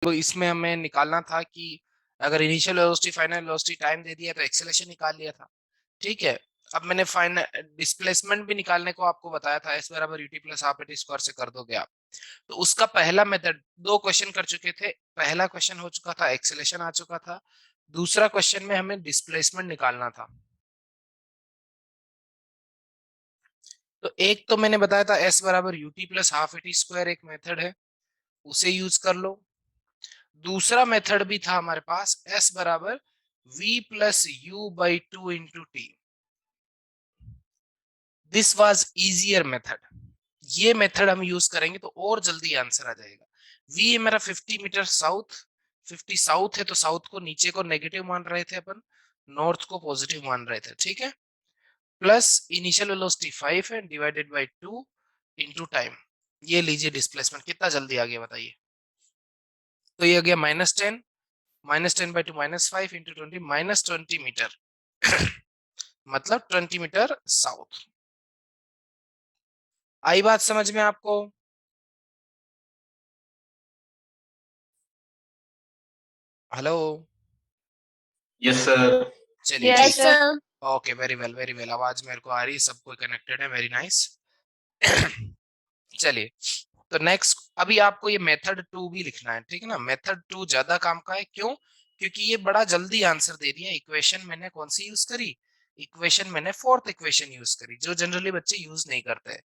तो इसमें हमें निकालना था कि अगर initial velocity final velocity time दे दिया तो एक्सेलरेशन निकाल लिया था। ठीक है, अब मैंने फाइनल डिस्प्लेसमेंट भी निकालने को आपको बताया था, s बराबर ut plus half eighty square से कर दोगे आप। तो उसका पहला मेथड, दो क्वेश्चन कर चुके थे, पहला क्वेश्चन हो चुका था, एक्सेलरेशन आ चुका था, दूसरा क्वेश्चन में हमें डिस्प्लेसमेंट निकालना था। तो एक तो मैंने बताया था s बराबर ut plus half eighty square एक मेथड है, उसे यूज कर लो। दूसरा मेथड भी था हमारे पास, s बराबर v plus you by two into T. This was easier method, ये मेथड हम यूज करेंगे तो और जल्दी आंसर आ जाएगा। v मेरा 50 मीटर साउथ, 50 साउथ है तो साउथ को नीचे को नेगेटिव मान रहे थे अपन, नॉर्थ को पॉजिटिव मान रहे थे, ठीक है। प्लस इनिशियल वेलोसिटी 5 है डिवाइडेड बाय 2 इनटू टाइम। ये लीजिए डिस्प्लेसमेंट, कितना जल्दी आ गया बताइए। तो ये आ गया -10, -10/2 -5 इंटू 20 -20 मीटर मतलब 20 मीटर साउथ। आई बात समझ में आपको? Hello, yes sir. चलिए यस ठीक है। Sir. Okay, very well very well, आवाज मेरे को आ रही है, सब कोई कनेक्टेड है, वेरी नाइस। चलिए, तो नेक्स्ट अभी आपको ये मेथड 2 भी लिखना है, ठीक है ना। मेथड 2 ज्यादा काम का है, क्यों? क्योंकि ये बड़ा जल्दी आंसर दे दिया। इक्वेशन मैंने कौन सी यूज करी? इक्वेशन मैंने फोर्थ इक्वेशन यूज करी, जो जनरली बच्चे यूज नहीं करते।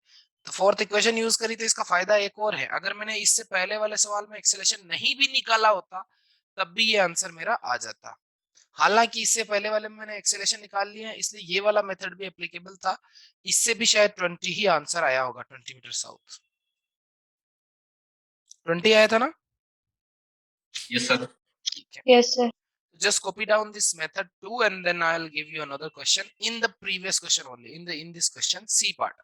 तो फोर्थ इक्वेशन यूज करी तो इसका फायदा एक और है, अगर मैंने इससे पहले वाले सवाल में एक्सेलरेशन नहीं भी निकाला होता तब भी ये आंसर मेरा आ जाता। हालांकि इससे पहले वाले में मैंने एक्सेलरेशन निकाल लिया है, इसलिए ये वाला मेथड भी एप्लीकेबल था। इससे भी शायद 20 ही आंसर आया होगा, 20 मीटर साउथ। 20 आया था ना? Yes sir. ठीक है, yes sir. just copy down this method 2 and then I'll give you another question in the previous question only, in this question C part.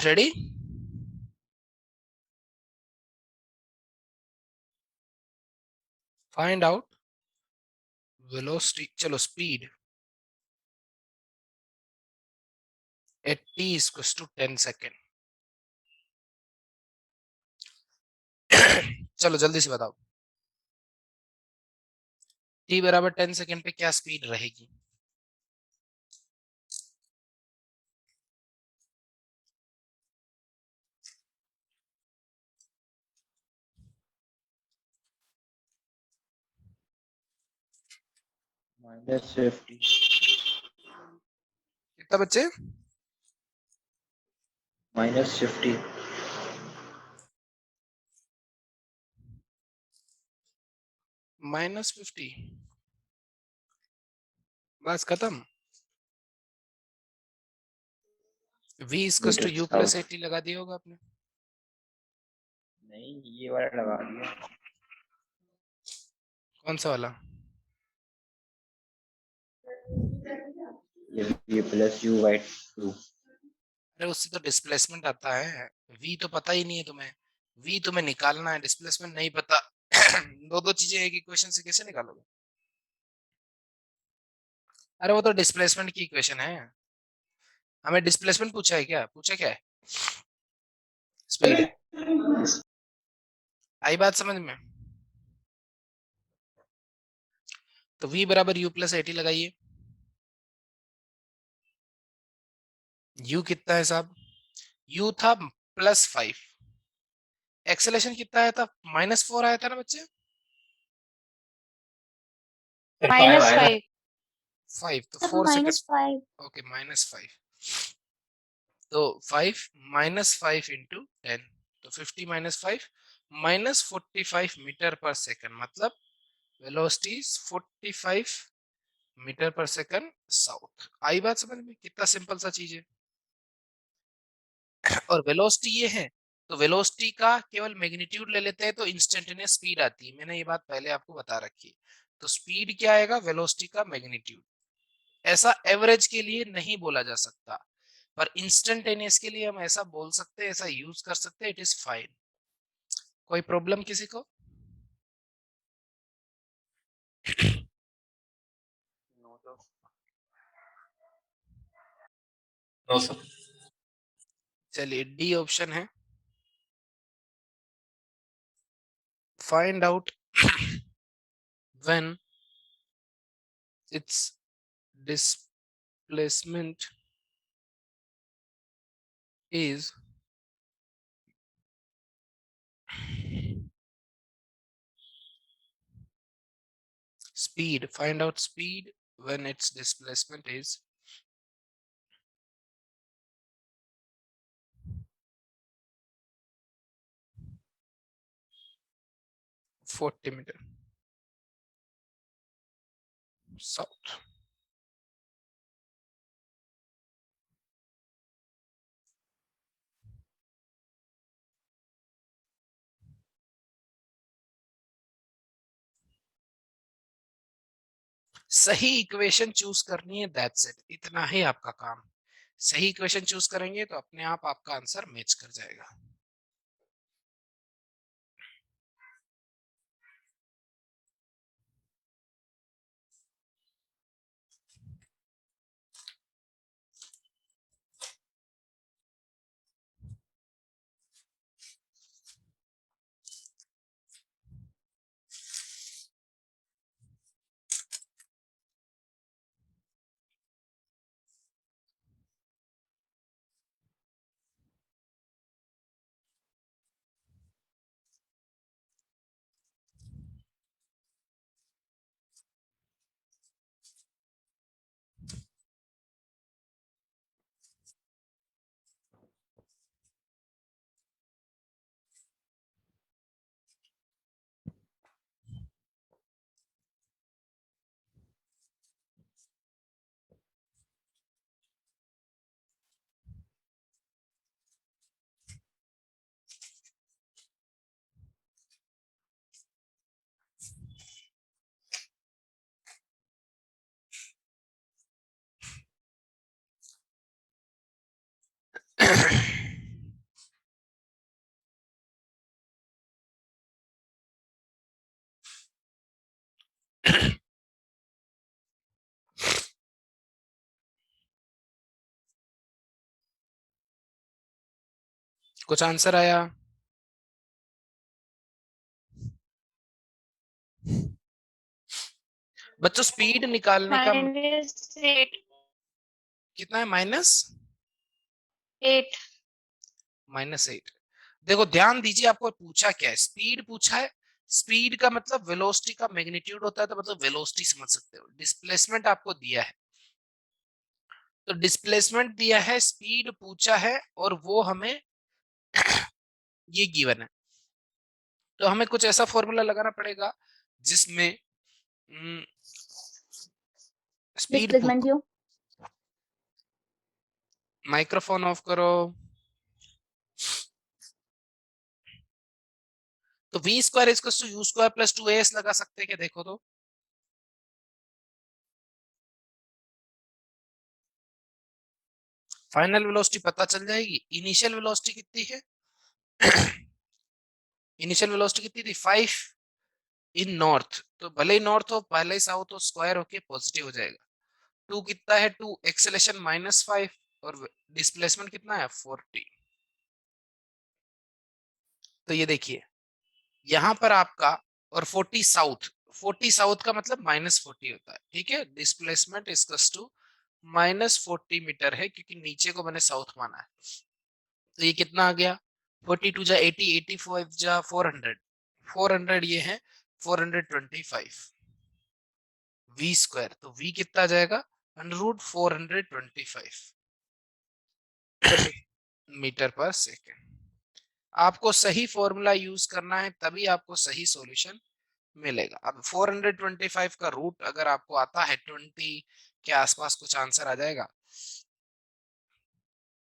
Ready? Find out velocity, चलो speed at t is equals to 10 second. चलो जल्दी से बताओ, t बराबर 10 second पे क्या speed रहेगी? -50 कितना बच्चे? -50 -50, बस खत्म। v equals to metre u plus south. 80 लगा दिया होगा आपने। नहीं, ये वाला लगा दिया। कौन सा वाला? ये प्लस यू बाई 2। अरे उससे तो डिस्प्लेसमेंट आता है, v तो पता ही नहीं है तुम्हें, v तुम्हें निकालना है, डिस्प्लेसमेंट नहीं पता। दो दो चीजें एक इक्वेशन से कैसे निकालोगे? अरे वो तो डिस्प्लेसमेंट की इक्वेशन है, हमें डिस्प्लेसमेंट पूछा है क्या? पूछा क्या है? स्पीड। आई बात समझ में? तो v बराबर u प्लस 80 लगाइए। u कितना है साहब? u था +5, एक्सेलेरेशन कितना आया था? -4 आया था ना बच्चे? -5। 5 तो सब 4 सेकंड। -5। ओके, -5। तो 5 माइनस 5 इंटू 10, तो 50 माइनस 5 माइनस 45 मीटर पर सेकंड, मतलब वेलोसिटी 45 मीटर पर सेकंड साउथ। आई बात समझ में? कितना सिंपल सा चीज है। और वेलोसिटी ये है, तो वेलोसिटी का केवल मैग्नीट्यूड ले लेते हैं तो इंस्टेंटेनियस स्पीड आती है। मैंने ये बात पहले आपको बता रखी है। तो स्पीड क्या आएगा? वेलोसिटी का मैग्नीट्यूड। ऐसा एवरेज के लिए नहीं बोला जा सकता, पर इंस्टेंटेनियस के लिए हम ऐसा बोल सकते हैं, ऐसा यूज कर सकते हैं। It is fine. कोई प्रॉब्लम किसी को? नो तो नो सर। चलिए डी ऑप्शन है, find out when its displacement is speed. Find out speed when its displacement is 40 meter south. सही इक्वेशन चूज करनी है, दैट्स इट। इतना ही आपका काम। सही इक्वेशन चूज करेंगे तो अपने आप आपका आंसर मैच कर जाएगा। कुछ आंसर आया? बच्चों स्पीड निकालने का -8 कितना है? माइनस 8 -8। देखो ध्यान दीजिए, आपको पूछा क्या है? स्पीड पूछा है। स्पीड का मतलब वेलोसिटी का मैग्नीट्यूड होता है, तो मतलब वेलोसिटी समझ सकते हो। डिस्प्लेसमेंट आपको दिया है, तो डिस्प्लेसमेंट दिया है, स्पीड पूछा है, और वो हमें ये गिवन है। तो हमें कुछ ऐसा फॉर्मूला लगाना पड़ेगा जिसमें स्पीड। डिस्प्लेसमेंट क्यों? माइक्रोफोन ऑफ करो। तो v square equals to u square plus 2as लगा सकते हैं क्या? देखो तो फाइनल वेलोसिटी पता चल जाएगी। इनिशियल वेलोसिटी कितनी है? इनिशियल वेलोसिटी कितनी थी? 5 इन नॉर्थ, तो भले ही नॉर्थ हो पहले ही साउथ हो, स्क्वायर होके पॉजिटिव हो जाएगा। 2 कितना है? 2 एक्सेलेरेशन -5, और डिस्प्लेसमेंट कितना है? 40। तो ये देखिए यहां पर आपका, और 40 साउथ, 40 साउथ का मतलब -40 होता है। ठीक है, डिस्प्लेसमेंट इक्वल्स टू -40 मीटर है, क्योंकि नीचे को मैंने साउथ माना है। तो ये कितना आ गया? 42 जा 80, 85 जा 400, 400 ये है 425 v स्क्वायर। तो v कितना आ जाएगा? √425। मीटर पर सेकेंड। आपको सही फॉर्मूला यूज करना है, तभी आपको सही सॉल्यूशन मिलेगा। अब 425 का रूट अगर आपको आता है 20 के आसपास कुछ आंसर आ जाएगा,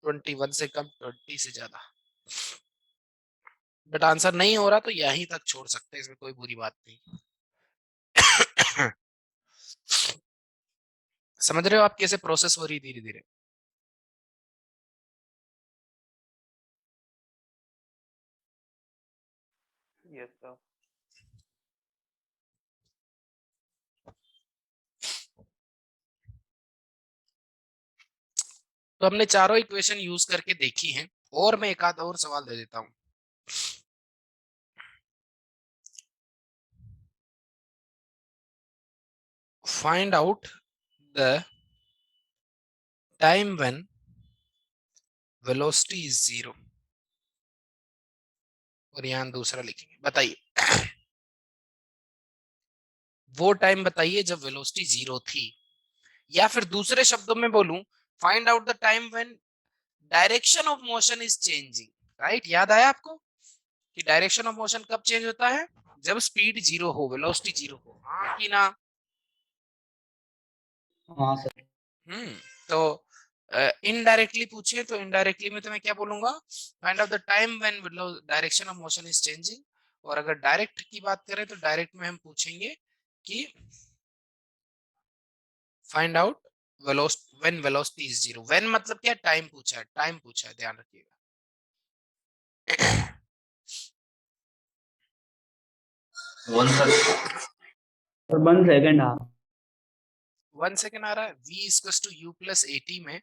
21 से कम, 20 से ज्यादा। बट आंसर नहीं हो रहा तो यहीं तक छोड़ सकते हैं, इसमें कोई बुरी बात नहीं। समझ रहे हो आप कैसे प्रोसेस हो रही धीरे धीरे? Yes sir. तो हमने चारों इक्वेशन यूज करके देखी हैं, और मैं एक आध और सवाल दे देता हूं। Find out the time when velocity is 0, और यहां दूसरा लिखेंगे। बताइए वो टाइम बताइए जब वेलोसिटी 0 थी, या फिर दूसरे शब्दों में बोलूं, find out the time when direction of motion is changing. Right, याद आया आपको कि डायरेक्शन ऑफ मोशन कब चेंज होता है? जब स्पीड 0 हो, वेलोसिटी 0 हो। हाँ कि ना? हाँ सर। तो इनडायरेक्टली पूछे तो इनडायरेक्टली में तो मैं क्या बोलूंगा? Find out the time when direction of motion is changing. और अगर डायरेक्ट की बात करें तो डायरेक्ट में हम पूछेंगे कि find out when velocity is 0। When मतलब क्या? टाइम पूछा है, टाइम पूछा है, ध्यान रखिएगा। 1 सर। और 1 सेकेंड। हाँ 1 सेकेंड आ रहा है। v equals to u plus at में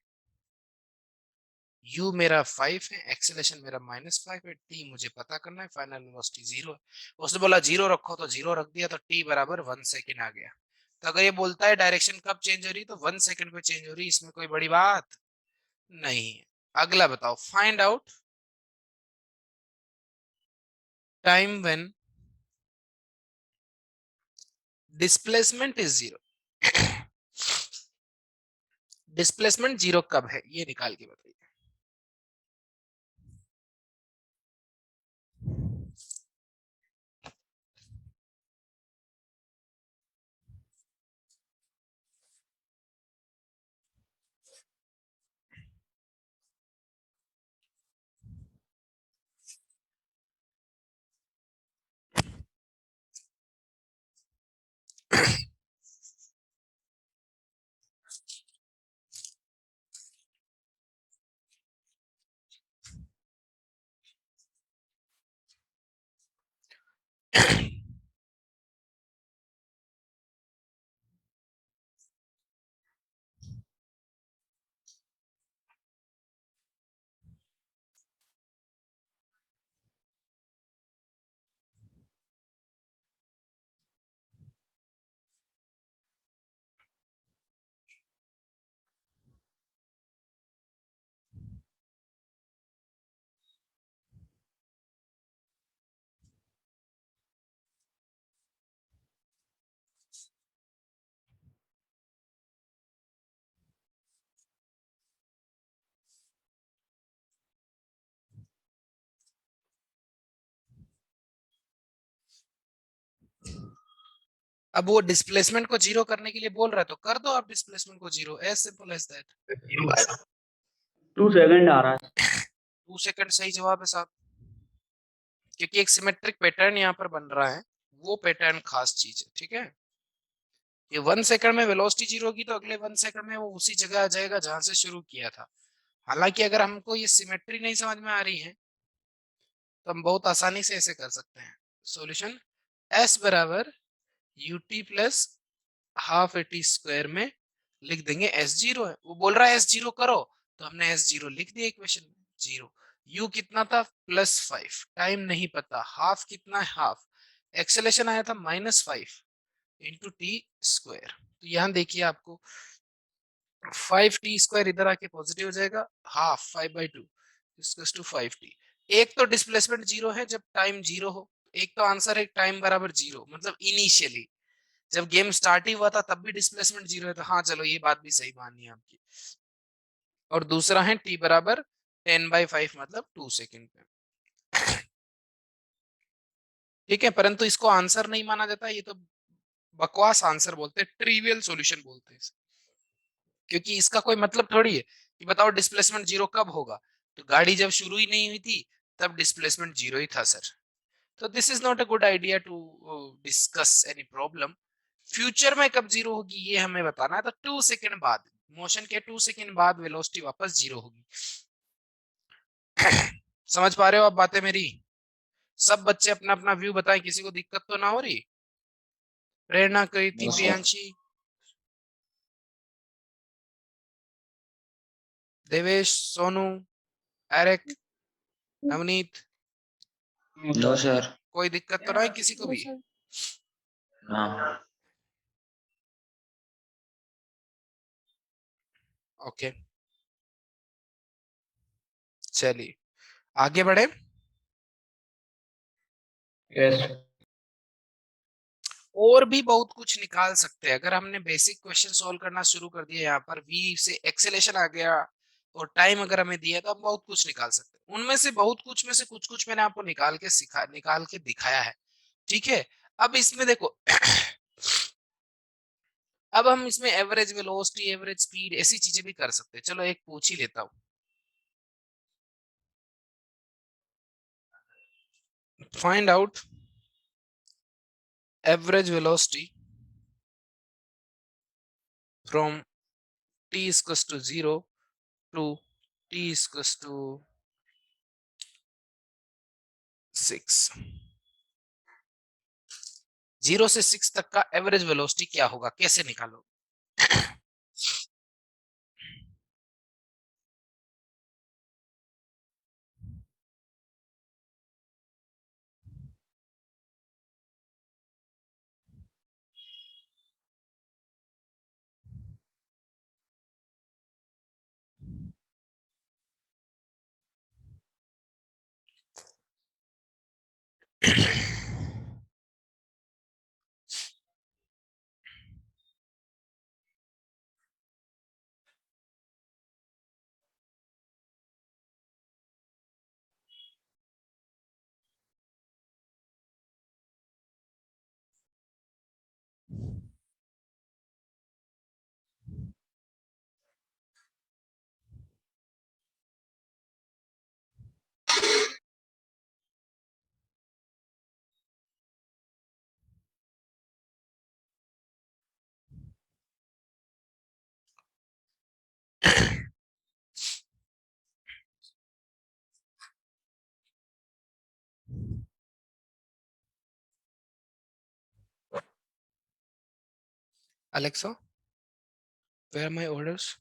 u मेरा 5 है, एक्सेलरेशन मेरा -5 है, t मुझे पता करना है, फाइनल वेलोसिटी 0 है। उसने बोला 0 रखो तो 0 रख दिया, तो t बराबर 1 सेकेंड आ गया। तो अगर ये बोलता है डायरेक्शन कब चेंज हो रही, तो 1 सेकेंड पे चेंज हो रही, इसमें कोई बड़ी बात नहीं है। अगला बताओ, find out time when displacement is 0। Displacement 0 कब है, ये निकाल के बताइए। अब वो डिस्प्लेसमेंट को 0 करने के लिए बोल रहा है, तो कर दो आप डिस्प्लेसमेंट को 0, as simple as that. 2 second आ रहा है। 2 सेकंड सही जवाब है साहब, क्योंकि एक सिमेट्रिक पैटर्न यहाँ पर बन रहा है, वो पैटर्न खास चीज है। ठीक है, ये 1 सेकंड में वेलोसिटी 0 होगी, तो अगले 1 सेकंड में वो उसी जगह आ जाएगा जहां से शुरू किया था। हालांकि अगर हमको ये सिमेट्री नहीं समझ में आ रही है, तो हम बहुत आसानी से ऐसे कर सकते हैं सॉल्यूशन। s बराबर ut plus half A T square में लिख देंगे s0 है। वो बोल रहा है s0 करो, तो हमने s0 लिख दिया इक्वेशन में। 0 u कितना था? +5, टाइम नहीं पता, हाफ कितना है? हाफ। एक्सेलेरेशन आया था -5 इंटू टी स्क्वायर। तो यहाँ देखिए आपको 5t² इधर आके पॉजिटिव हो जाएगा, हाफ 5/2 इक्वल्स टू 5t। एक तो डिस्प्लेसमेंट 0 है जब टाइम 0 हो, एक तो आंसर है टाइम बराबर 0, मतलब इनिशियली जब गेम स्टार्ट ही हुआ था तब भी डिस्प्लेसमेंट 0 है। तो हाँ चलो, ये बात भी सही मानी आपकी। और दूसरा है t बराबर 10/5 मतलब 2 सेकेंड पे। ठीक है, परंतु इसको आंसर नहीं माना जाता, ये तो बकवास आंसर बोलते हैं, ट्रिवियल सॉल्यूशन बोलते हैं, क्योंकि इसका कोई मतलब थोड़ी है कि बताओ डिस्प्लेसमेंट जीरो कब होगा, तो गाड़ी जब शुरू ही नहीं हुई थी तब डिस्प्लेसमेंट जीरो ही था सर। तो this is not a good idea to discuss any problem. Future में कब जीरो होगी ये हमें बताना है, तो 2 सेकंड बाद, मोशन के 2 सेकंड बाद वेलोसिटी वापस जीरो होगी। समझ पा रहे हो आप बातें मेरी? सब बच्चे अपना अपना व्यू बताएं, किसी को दिक्कत तो ना हो रही? Prerna, Kriti, No, sir. Priyanshi, Devesh, Sonu, Eric, Navneet, No, sir. कोई दिक्कत तो नहीं किसी को भी? No. ओके, चलिए आगे बढ़े। Yes. और भी बहुत कुछ निकाल सकते हैं, अगर हमने बेसिक क्वेश्चन सॉल्व करना शुरू कर दिया, यहाँ पर v से एक्सेलेरेशन आ गया और टाइम अगर हमें दिया तो हम बहुत कुछ निकाल सकते हैं। उनमें से बहुत कुछ में से कुछ कुछ मैंने आपको निकाल के दिखाया है। ठीक है, अब इसमें देखो अब हम इसमें एवरेज वेलोसिटी, एवरेज स्पीड, ऐसी चीजें भी कर सकते हैं। चलो एक पूछ ही लेता हूँ। Find out average velocity from t is equals to 0 to t is equals to 6। 0 से 6 तक का एवरेज वेलोसिटी क्या होगा, कैसे निकालो? Alexa, where are my orders?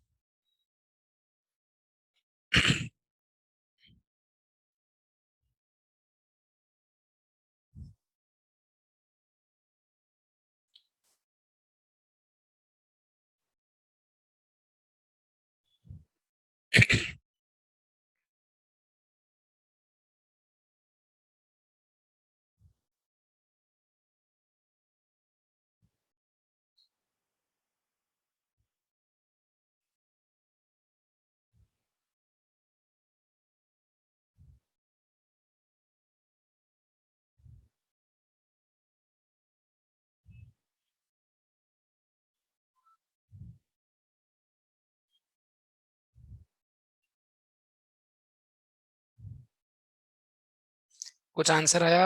कुछ आंसर आया?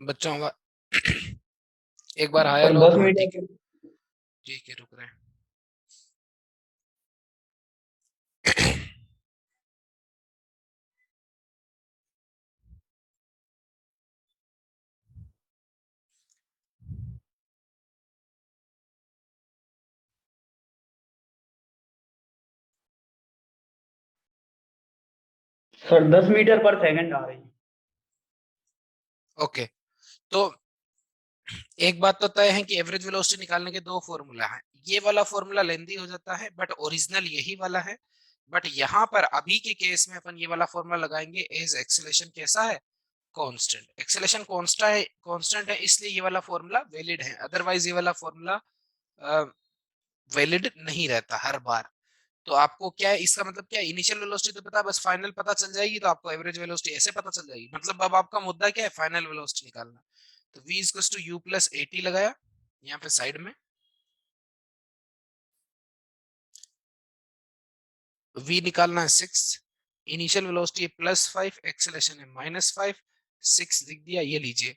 बच्चों एक बार हायर सर हो 10 तो ठीक है। मीटर ठीक है, रुक रहे हैं। सर 10 मीटर पर सेकंड आ रही है। ओके, तो एक बात तो तय है कि एवरेज वेलोसिटी निकालने के दो फॉर्मूला हैं। ये वाला फॉर्मूला लेंदी हो जाता है बट ओरिजिनल यही वाला है। बट यहाँ पर अभी के केस में अपन ये वाला फॉर्मूला लगाएंगे एज एक्सेलेरेशन कैसा है, कांस्टेंट। एक्सेलेरेशन कांस्टेंट है इसलिए ये वाला फॉर्मूला वैलिड है, अदरवाइज ये वाला फॉर्मूला वैलिड नहीं रहता हर बार। तो आपको क्या है इसका मतलब, क्या इनिशियल वेलोसिटी तो पता, बस फाइनल पता चल जाएगी तो आपको एवरेज वेलोसिटी ऐसे पता चल जाएगी। मतलब अब आपका मुद्दा क्या है, फाइनल वेलोसिटी निकालना। तो v equals to u plus 80 लगाया यहाँ पे साइड में, v निकालना है 6, इनिशियल वेलोसिटी है +5, एक्सेलरेशन है -5, 6 लिख दिया। ये लीजिए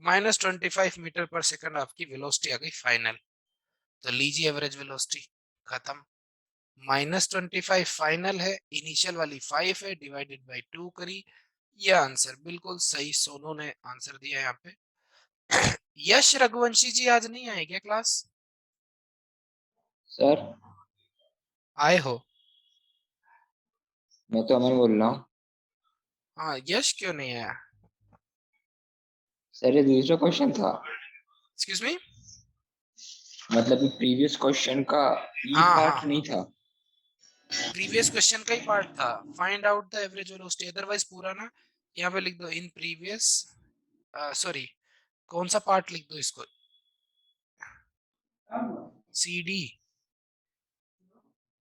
-25 मीटर पर सेकंड आपकी वेलोसिटी आ गई फाइनल। तो लीजिए एवरेज वेलोसिटी खत्म। -25 फाइनल है, इनिशियल वाली 5 है, डिवाइडेड बाई 2 करी। ये आंसर बिल्कुल सही, सोनू ने आंसर दिया यहाँ पे। यश रघुवंशी जी आज नहीं आए क्या क्लास? सर आए हो? मैं तो अमन बोल रहा हूँ। हाँ, यश क्यों नहीं आया? सर ये दूसरा क्वेश्चन था, एक्सक्यूज मी। मतलब ये प्रीवियस क्वेश्चन का ई हाँ हाँ पार्ट नहीं हाँ, था। प्रीवियस क्वेश्चन का ही पार्ट था, find out the average velocity. Otherwise पूरा ना यहाँ पे लिख दो इन प्रीवियस, सॉरी कौन सा पार्ट लिख दो इसको, C D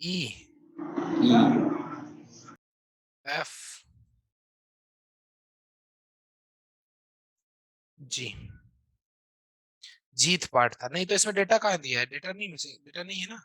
E E F G, जीत पार्ट था। नहीं तो इसमें डेटा कहाँ दिया है, डेटा नहीं, मिसिंग डेटा नहीं है ना।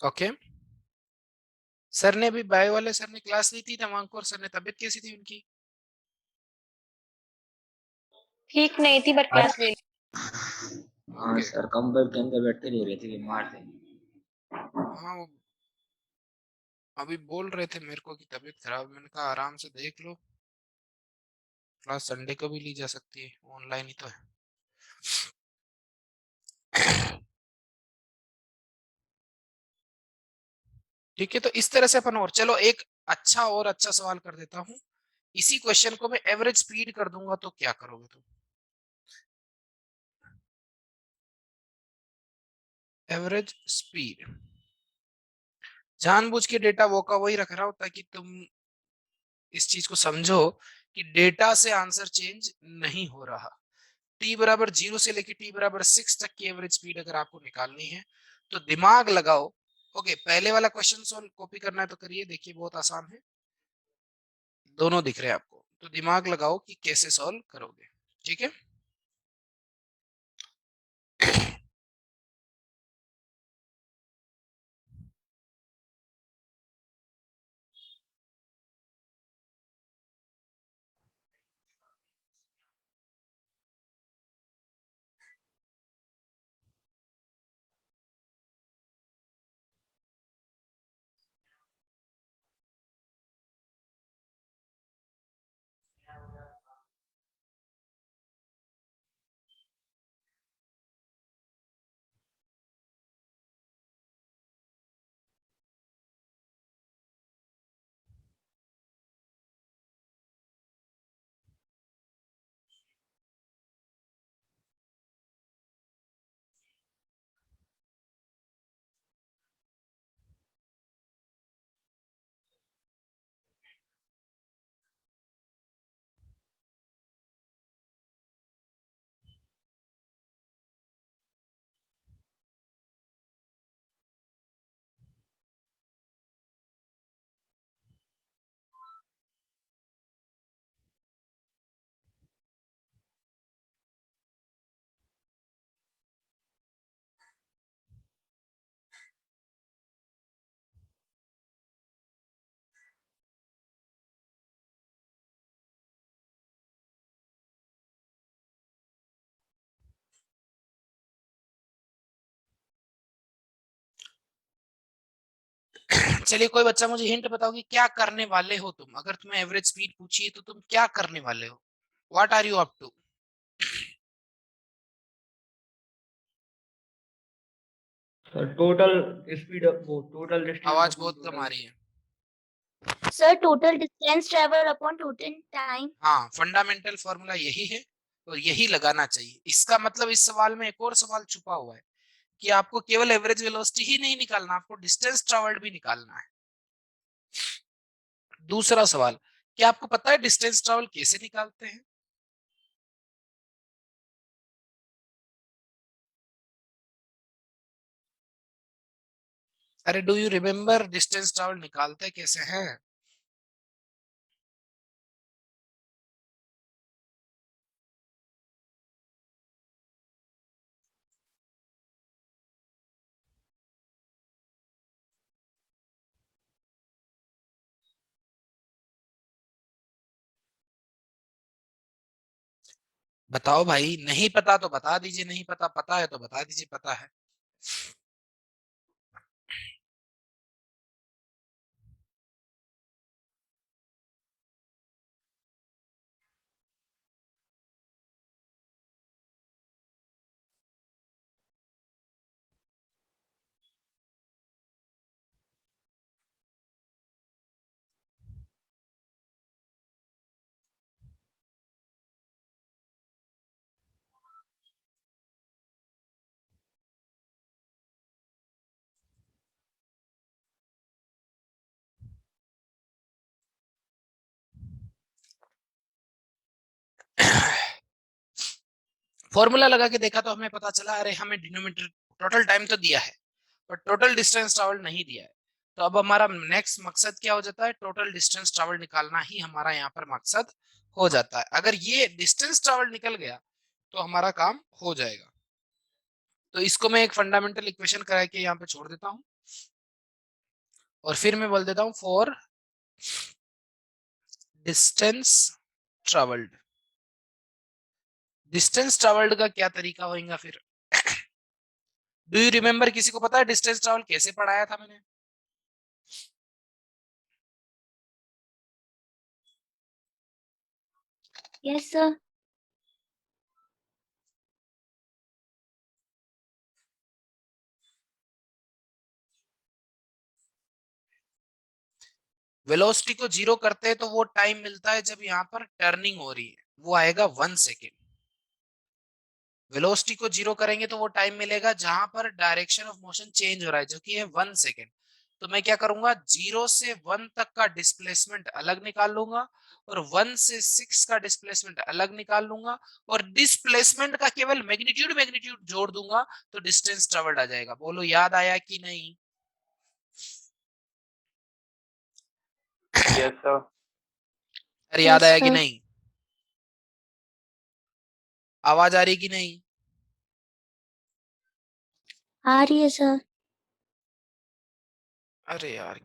ओके, सर ने भी बायो वाले सर ने क्लास ली थी नवांकुर सर ने, तबीयत कैसी थी उनकी? ठीक नहीं थी बट आज क्लास ले ली। हाँ ओके, सर, कंबल के अंदर बैठे रह रहे थे, बीमार थे। हाँ वो अभी बोल रहे थे मेरे को कि तबीयत खराब है। मैंने कहा आराम से देख लो, क्लास संडे को भी ली जा सकती है, ऑनलाइन ही तो है। ठीक है, तो इस तरह से अपन, और चलो एक अच्छा सवाल कर देता हूँ। इसी क्वेश्चन को मैं एवरेज स्पीड कर दूंगा तो क्या करोगे तुम? एवरेज स्पीड, जानबूझ के डेटा वो का वही रख रहा हूं ताकि तुम इस चीज को समझो कि डेटा से आंसर चेंज नहीं हो रहा। टी बराबर 0 से लेके टी बराबर 6 तक की एवरेज स्पीड अगर आपको निकालनी है तो दिमाग लगाओ। ओके, पहले वाला क्वेश्चन सॉल्व कॉपी करना है तो करिए, देखिए बहुत आसान है, दोनों दिख रहे हैं आपको। तो दिमाग लगाओ कि कैसे सॉल्व करोगे। ठीक है, चलिए कोई बच्चा मुझे हिंट बताओ कि क्या करने वाले हो तुम, अगर तुम्हें एवरेज स्पीड पूछी तो तुम क्या करने वाले हो, what are you up to? Sir total speed, वो टोटल डिस्टेंस आवाज बहुत कम आ रही है। Sir, total distance travel upon total time. हाँ, फंडामेंटल फॉर्मूला यही है और यही लगाना चाहिए। इसका मतलब इस सवाल में एक और सवाल छुपा हुआ है कि आपको केवल एवरेज वेलोसिटी ही नहीं निकालना, आपको डिस्टेंस ट्रैवल्ड भी निकालना है। दूसरा सवाल, क्या आपको पता है डिस्टेंस ट्रैवल कैसे निकालते हैं? अरे do you remember distance travel निकालते कैसे हैं? बताओ भाई, नहीं पता तो बता दीजिए, नहीं पता, पता है तो बता दीजिए पता है। फॉर्मूला लगा के देखा तो हमें पता चला, अरे हमें डिनोमिनेटर टोटल टाइम तो दिया है पर टोटल डिस्टेंस ट्रैवल नहीं दिया है। तो अब हमारा नेक्स्ट मकसद क्या हो जाता है, टोटल डिस्टेंस ट्रैवल निकालना ही हमारा यहाँ पर मकसद हो जाता है। अगर ये डिस्टेंस ट्रैवल निकल गया तो हमारा काम हो जाएगा। तो इसको मैं एक फंडामेंटल इक्वेशन करा के यहाँ पे छोड़ देता हूँ और फिर मैं बोल देता हूँ for distance travelled. Distance travelled का क्या तरीका होगा फिर? डू यू रिमेम्बर, किसी को पता है डिस्टेंस ट्रैवल कैसे पढ़ाया था मैंने? Yes, sir. वेलोसिटी को जीरो करते हैं तो वो टाइम मिलता है जब यहाँ पर टर्निंग हो रही है, वो आएगा 1 सेकेंड। वेलोसिटी को जीरो करेंगे तो वो टाइम मिलेगा जहां पर डायरेक्शन ऑफ मोशन चेंज हो रहा है, जो कि है 1 सेकेंड। तो मैं क्या करूंगा, 0 से 1 तक का डिस्प्लेसमेंट अलग निकाल लूंगा और 1 से 6 का डिस्प्लेसमेंट अलग निकाल लूंगा और डिस्प्लेसमेंट का केवल मैग्नीट्यूड मैग्नीट्यूड जोड़ दूंगा तो डिस्टेंस ट्रेवल्ड आ जाएगा। बोलो याद आया कि नहीं? Yes sir. अरे याद Yes, आया कि sir. नहीं? आवाज आ रही कि नहीं? आ रही है सर। अरे यार,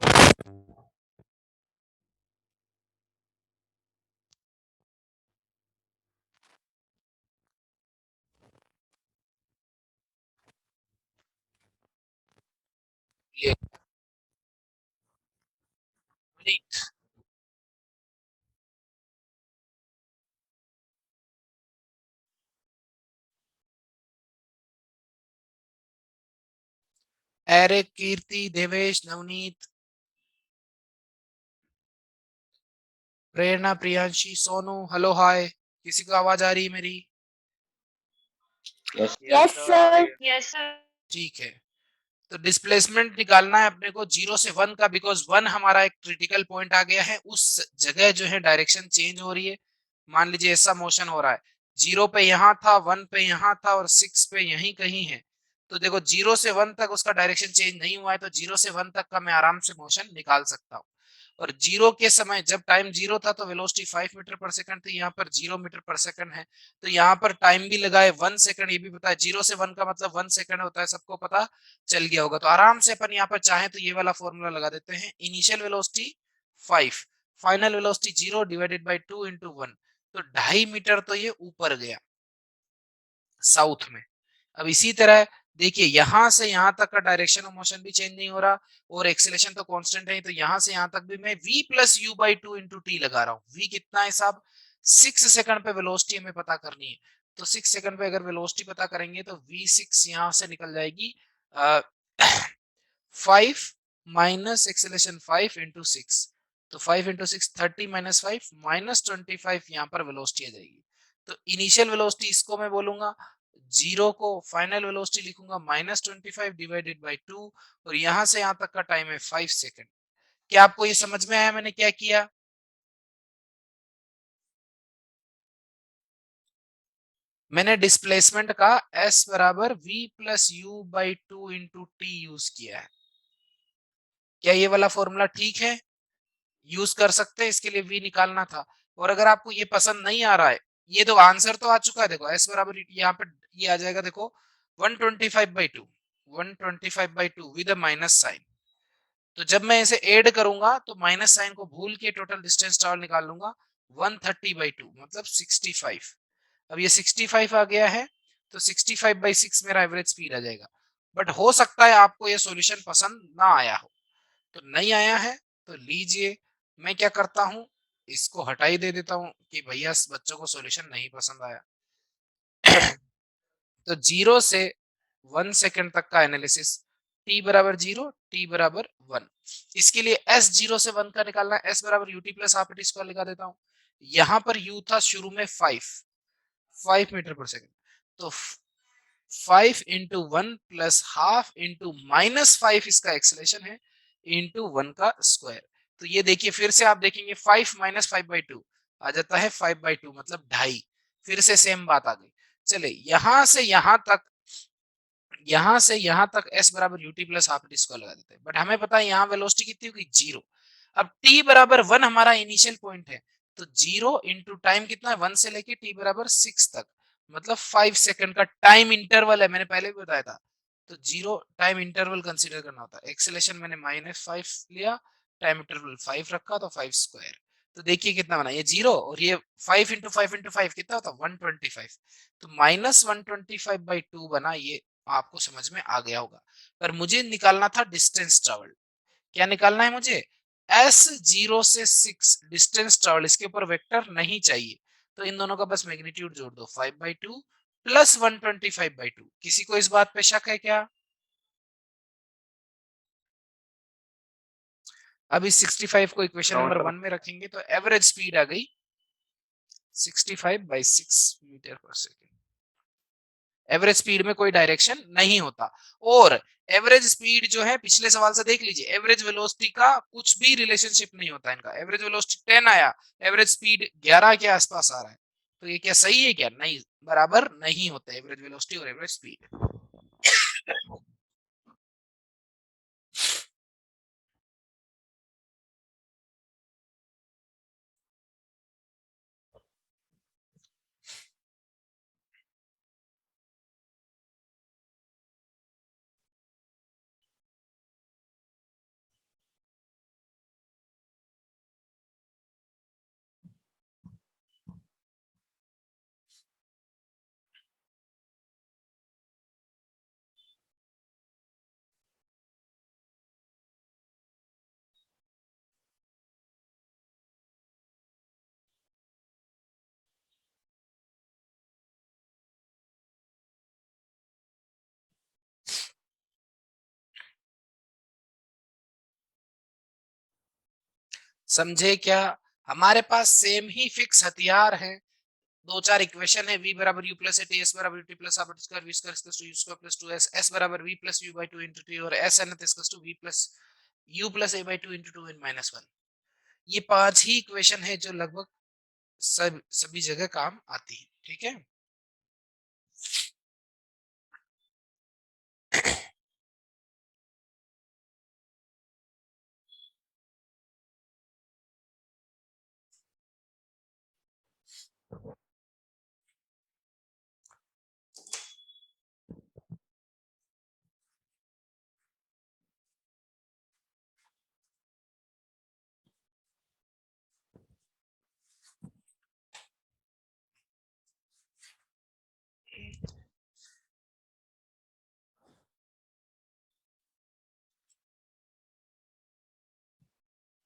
ये एरिक, कीर्ति, देवेश, नवनीत, प्रेरणा, प्रियांशी, सोनू, हेलो हाय, किसी को आवाज आ रही है मेरी? Yes Yes, sir. Yes, sir. ठीक है। तो डिस्प्लेसमेंट निकालना है अपने को 0 से 1 का, बिकॉज 1 हमारा एक क्रिटिकल पॉइंट आ गया है, उस जगह जो है डायरेक्शन चेंज हो रही है। मान लीजिए ऐसा मोशन हो रहा है, 0 पे यहाँ था, 1 पे यहाँ था और 6 पे यहीं कहीं है। तो देखो 0 से 1 तक उसका डायरेक्शन चेंज नहीं हुआ है, तो 0 से 1 तक का मैं आराम से मोशन निकाल सकता हूँ। और 0 के समय जब टाइम 0 था तो वेलोसिटी 5 मीटर पर सेकंड थी, यहाँ पर 0 मीटर पर सेकंड है। तो यहाँ पर टाइम भी लगा है 1 सेकंड, ये भी पता है 0 से 1 का मतलब 1 सेकंड होता है, सबको पता चल गया होगा। तो आराम से अपन यहाँ पर चाहे तो ये वाला फॉर्मूला लगा देते हैं, initial velocity 5, final velocity 0 divided by 2 into 1। तो 2.5 मीटर तो ये ऊपर गया साउथ में। अब इसी तरह देखिए यहां से यहां तक का डायरेक्शन ऑफ मोशन भी चेंज नहीं हो रहा और एक्सेलरेशन तो कांस्टेंट है, तो यहां से यहां तक भी मैं v plus you by two into T लगा रहा हूँ। v कितना है साहब, 6 सेकंड पे वेलोसिटी हमें पता करनी है, तो 6 सेकंड पे अगर वेलोसिटी पता करेंगे तो v6 यहां से निकल जाएगी 5 माइनस एक्सेलरेशन 5 इंटू 6, तो 5 इंटू 6 30 माइनस 5 माइनस 25 यहाँ पर वेलोसिटी आ जाएगी। तो इनिशियल वेलोसिटी इसको मैं बोलूंगा जीरो, को फाइनल वेलोसिटी लिखूंगा माइनस 25 डिवाइडेड बाई 2, और यहां से यहां तक का टाइम है 5 सेकंड। क्या आपको ये समझ में आया मैंने क्या किया? मैंने डिस्प्लेसमेंट का s बराबर v plus you by two into T use किया है। क्या ये वाला फॉर्मूला ठीक है? यूज कर सकते हैं, इसके लिए v निकालना था। और अगर आपको ये पसंद नहीं आ रहा है, ये तो आंसर तो आ चुका है, देखो s बराबर यहाँ पे ये आ जाएगा, देखो 125/2, 125/2 विद माइनस साइन। तो जब मैं इसे ऐड करूंगा तो माइनस साइन को भूल के टोटल डिस्टेंस ट्रैवल निकाल लूंगा 130/2 मतलब 65। अब ये 65 आ गया है, तो 65/6 मेरा एवरेज स्पीड आ जाएगा। बट हो सकता है आपको ये सॉल्यूशन पसंद ना आया हो, तो नहीं आया है तो लीजिए, मैं क्या करता हूं, इसको हटा ही दे देता हूं कि भैया बच्चों को सॉल्यूशन नहीं पसंद आया। तो 0 से 1 सेकंड तक का एनालिसिस, t बराबर 0 t बराबर 1, इसके लिए s 0 से 1 का निकालना है, s बराबर ut plus half T square लिखा देता हूं। यहां पर u था शुरू में 5 मीटर पर सेकंड, तो 5 into 1 plus half into minus 5 इसका एक्सेलरेशन है, इंटू 1 का स्क्वायर। तो ये देखिए फिर से आप देखेंगे 5 माइनस 5/2 आ जाता है 5/2 मतलब 2.5, फिर से सेम बात आ गई। चले यहां से यहां तक s बराबर ut plus half T square लगा देते हैं, बट हमें पता है यहाँ वेलोसिटी कितनी होगी 0। अब t बराबर 1 हमारा इनिशियल पॉइंट है, तो 0 इंटू टाइम कितना है 1 से लेके t बराबर 6 तक, मतलब 5 सेकंड का टाइम इंटरवल है, मैंने पहले भी बताया था। तो 0 टाइम इंटरवल कंसीडर करना होता है। एक्सेलरेशन मैंने -5 लिया, टाइम इंटरवल 5 रखा, तो 5 स्क्वायर। तो देखिए कितना बना, ये 0 और ये 5 इंटू 5 इंटू 5 कितना होता है 125, तो माइनस 125/2 बना। ये आपको समझ में आ गया होगा। पर मुझे निकालना था डिस्टेंस ट्रेवल। क्या निकालना है मुझे? s0 से 6 डिस्टेंस ट्रेवल, इसके ऊपर वेक्टर नहीं चाहिए, तो इन दोनों का बस मैग्नीट्यूड जोड़ दो 5/2 प्लस 125/2। किसी को इस बात पे शक है क्या? अब इस 65 को इक्वेशन नंबर 1 में रखेंगे तो एवरेज स्पीड आ गई 65/6 मीटर पर सेकेंड। एवरेज स्पीड में कोई डायरेक्शन नहीं होता, और एवरेज स्पीड जो है पिछले सवाल से देख लीजिए, एवरेज वेलोसिटी का कुछ भी रिलेशनशिप नहीं होता इनका। एवरेज वेलोसिटी 10 आया, एवरेज स्पीड 11 के आसपास आ रहा है, तो ये क्या सही है क्या? नहीं, बराबर नहीं होता एवरेज वेलोसिटी और एवरेज स्पीड। समझे क्या? हमारे पास सेम ही फिक्स हथियार है, दो चार इक्वेशन है, v बराबर u प्लस टी, s बराबर t plus half square, v square equals to u square plus 2s, s बराबर v plus u by 2 into t, और s n equals to v plus u plus a by 2 into 2 n minus 1। ये पांच ही equation है जो लगभग सभी जगह काम आती है, ठीक है।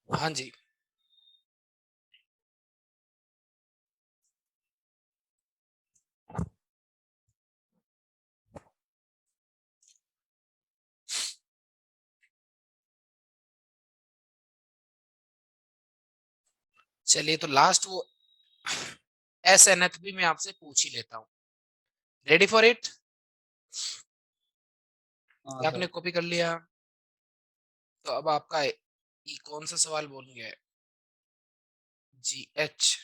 हाँ जी, चलिए तो लास्ट वो एस एन एथ भी मैं आपसे पूछ ही लेता हूँ। Ready for it? हाँ आपने सर। कॉपी कर लिया? तो अब आपका कौन सा सवाल बोल गया है? जी H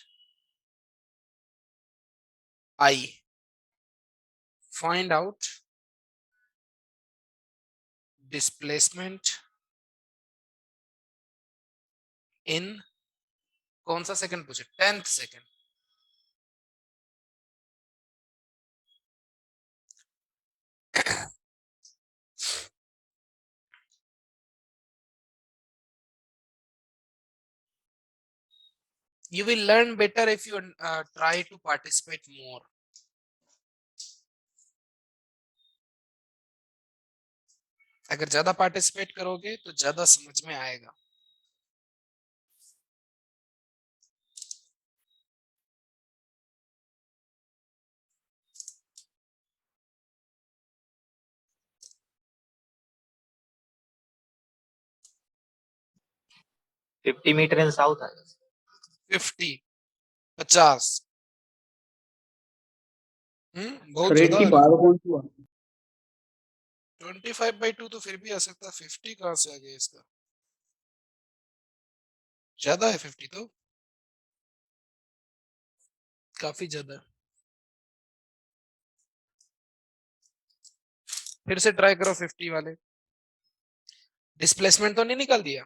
I, find out displacement in, कौन सा सेकंड पूछे? 10th second. You will learn better if you try to participate more. अगर ज्यादा पार्टिसिपेट करोगे तो ज्यादा समझ में आएगा। फिफ्टी मीटर इन साउथ आएगा। 50, 50, बहुत सर ज्यादा 80 आ गया। बारह कौन सी हुआ? 25/2 तो फिर भी आ सकता है, 50 कहाँ से आ गया इसका? ज्यादा है 50 तो, काफी ज्यादा है। फिर से ट्राई करो 50 वाले। डिस्प्लेसमेंट तो नहीं निकाल दिया?